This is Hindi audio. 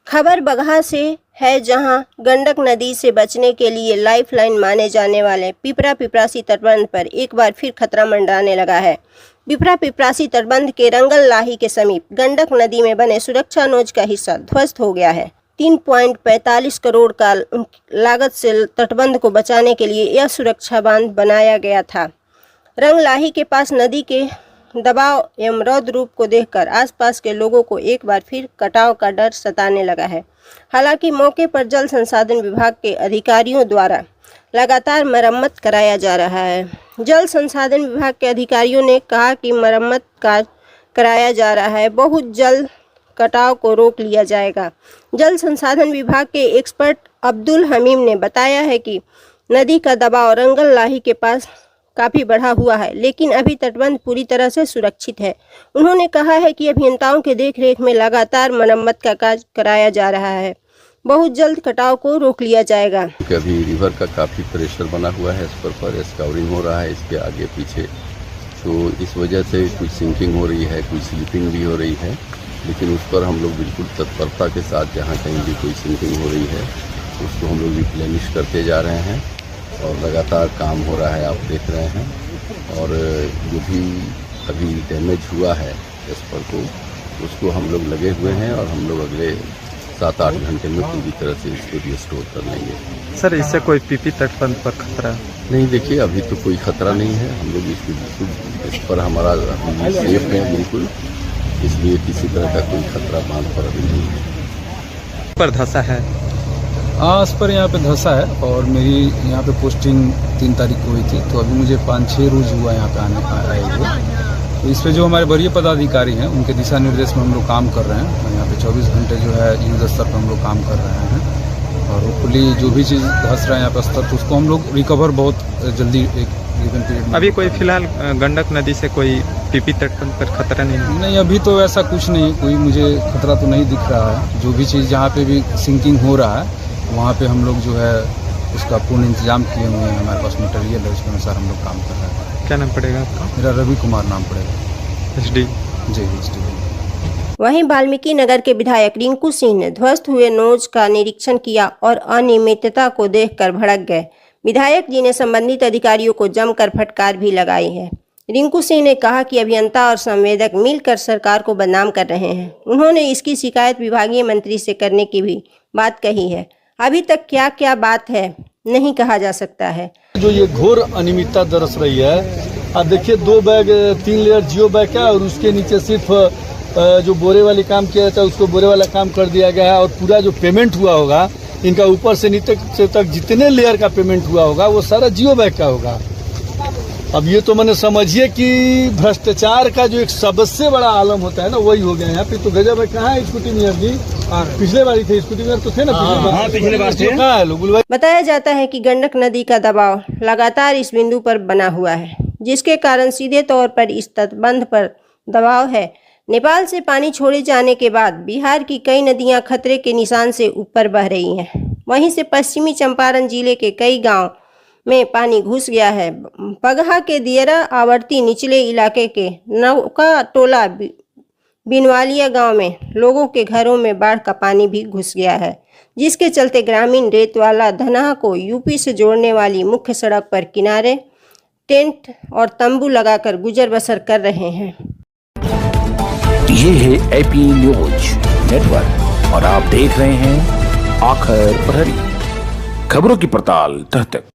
खबर बगहा से है, जहां गंडक नदी से बचने के लिए लाइफलाइन माने जाने वाले पिपरा पिपरासी तटबंध पर एक बार फिर खतरा मंडराने लगा है। पिपरा पिपरासी तटबंध के रंगल लाही के समीप गंडक नदी में बने सुरक्षा नोज का हिस्सा ध्वस्त हो गया है। 3.45 करोड़ का लागत से तटबंध को बचाने के लिए यह सुरक्षा बांध बनाया गया था। रंगलाही के पास नदी के दबाव एवं रौद्र रूप को देखकर आसपास के लोगों को एक बार फिर कटाव का डर सताने लगा है। हालांकि मौके पर जल संसाधन विभाग के अधिकारियों द्वारा लगातार मरम्मत कराया जा रहा है। जल संसाधन विभाग के अधिकारियों ने कहा कि मरम्मत कार्य कराया जा रहा है, बहुत जल्द कटाव को रोक लिया जाएगा। जल संसाधन विभाग के एक्सपर्ट अब्दुल हमीम ने बताया है कि नदी का दबाव रंगल लाही के पास काफ़ी बढ़ा हुआ है, लेकिन अभी तटबंध पूरी तरह से सुरक्षित है। उन्होंने कहा है कि अभियंताओं के देखरेख में लगातार मरम्मत का कार्य कराया जा रहा है, बहुत जल्द कटाव को रोक लिया जाएगा। अभी रिवर का काफ़ी प्रेशर बना हुआ है, इस पर स्काउरिंग हो रहा है इसके आगे पीछे, तो इस वजह से कुछ सिंकिंग हो रही है, कुछ स्लिपिंग भी हो रही है, लेकिन उस पर हम लोग बिल्कुल तत्परता के साथ जहाँ कहीं भी कोई सिंकिंग हो रही है उसको हम लोग रिप्लेनिश करते जा रहे हैं और लगातार काम हो रहा है, आप देख रहे हैं। और जो भी अभी डैमेज हुआ है इस पर को उसको हम लोग लगे हुए हैं और हम लोग अगले 7-8 घंटे में पूरी तरह से इसको रिस्टोर कर लेंगे। सर, इससे कोई पीपी तटबंध पर खतरा नहीं? देखिए, अभी तो कोई खतरा नहीं है, हम लोग इस पर हमारा सेफ है बिल्कुल, इसलिए किसी तरह का कोई खतरा बांध पर अभी नहीं है। पर धंसा है? हाँ, इस पर यहाँ पे धंसा है और मेरी यहाँ पे पोस्टिंग 3 तारीख को हुई थी, तो अभी मुझे 5-6 रोज हुआ यहाँ पे आए हुए। तो इस पे जो हमारे वरीय पदाधिकारी हैं उनके दिशा निर्देश में हम लोग काम कर रहे हैं। यहाँ पे 24 घंटे जो है युद्ध स्तर पर हम लोग काम कर रहे हैं और होपफुली जो भी चीज़ धंस रहा है यहाँ पे स्तर, तो उसको हम लोग रिकवर बहुत जल्दी एक गिवन पीरियड में। अभी कोई फिलहाल गंडक नदी से कोई पीपी तटबंध पर खतरा नहीं? अभी तो ऐसा कुछ नहीं, कोई मुझे खतरा तो नहीं दिख रहा है। जो भी चीज़ जहाँ पे भी सिंकिंग हो रहा है वहाँ पे हम लोग जो है उसका पूर्ण इंतजाम किए हुए हैं, हमारे पास मटेरियल है, उसके अनुसार हम लोग काम कर रहे हैं। क्या नाम पड़ेगा आपका? मेरा रवि कुमार नाम पड़ेगा। SD? जी, SD। वहीं वाल्मीकि नगर के विधायक रिंकू सिंह ने ध्वस्त हुए नोज का निरीक्षण किया और अनियमितता को देखकर भड़क गए। विधायक जी ने संबंधित अधिकारियों को जमकर फटकार भी लगाई है। रिंकू सिंह ने कहा कि अभियंता और संवेदक मिलकर सरकार को बदनाम कर रहे हैं। उन्होंने इसकी शिकायत विभागीय मंत्री से करने की भी बात कही है। अभी तक क्या क्या बात है नहीं कहा जा सकता है। जो ये घोर अनियमितता दरस रही है, आप देखिए 2 बैग 3 लेयर जियो बैग का और उसके नीचे सिर्फ जो बोरे वाली काम किया जाता है उसको बोरे वाला काम कर दिया गया है और पूरा जो पेमेंट हुआ होगा इनका ऊपर से नीचे तक जितने लेयर का पेमेंट हुआ होगा वो सारा जियो बैग का होगा। अब ये तो मैंने समझिए कि भ्रष्टाचार का जो एक सबसे बड़ा आलम होता है ना वही हो गया यहाँ पे। तो गजब है, कहाँ है स्कूटी मेयर जी? पिछले बार थे स्कूटी मेयर तो थे ना, पिछले बार थे। कहाँ है लोग? बताया जाता है कि गंडक नदी का दबाव लगातार इस बिंदु पर बना हुआ है, जिसके कारण सीधे तौर पर इस तटबंध पर दबाव है। नेपाल से पानी छोड़े जाने के बाद बिहार की कई नदियां खतरे के निशान से ऊपर बह रही हैं। वहीं से पश्चिमी चंपारण जिले के कई गांव में पानी घुस गया है। बगहा के दियरा आवर्ती निचले इलाके के नौका टोला बिनवालिया गांव में लोगों के घरों में बाढ़ का पानी भी घुस गया है, जिसके चलते ग्रामीण रेतवाला धनहा को यूपी से जोड़ने वाली मुख्य सड़क पर किनारे टेंट और तंबू लगाकर गुजर बसर कर रहे हैं। ये है AP न्यूज नेटवर्क और आप देख रहे हैं आखिर प्रहरी, खबरों की पड़ताल तह तक।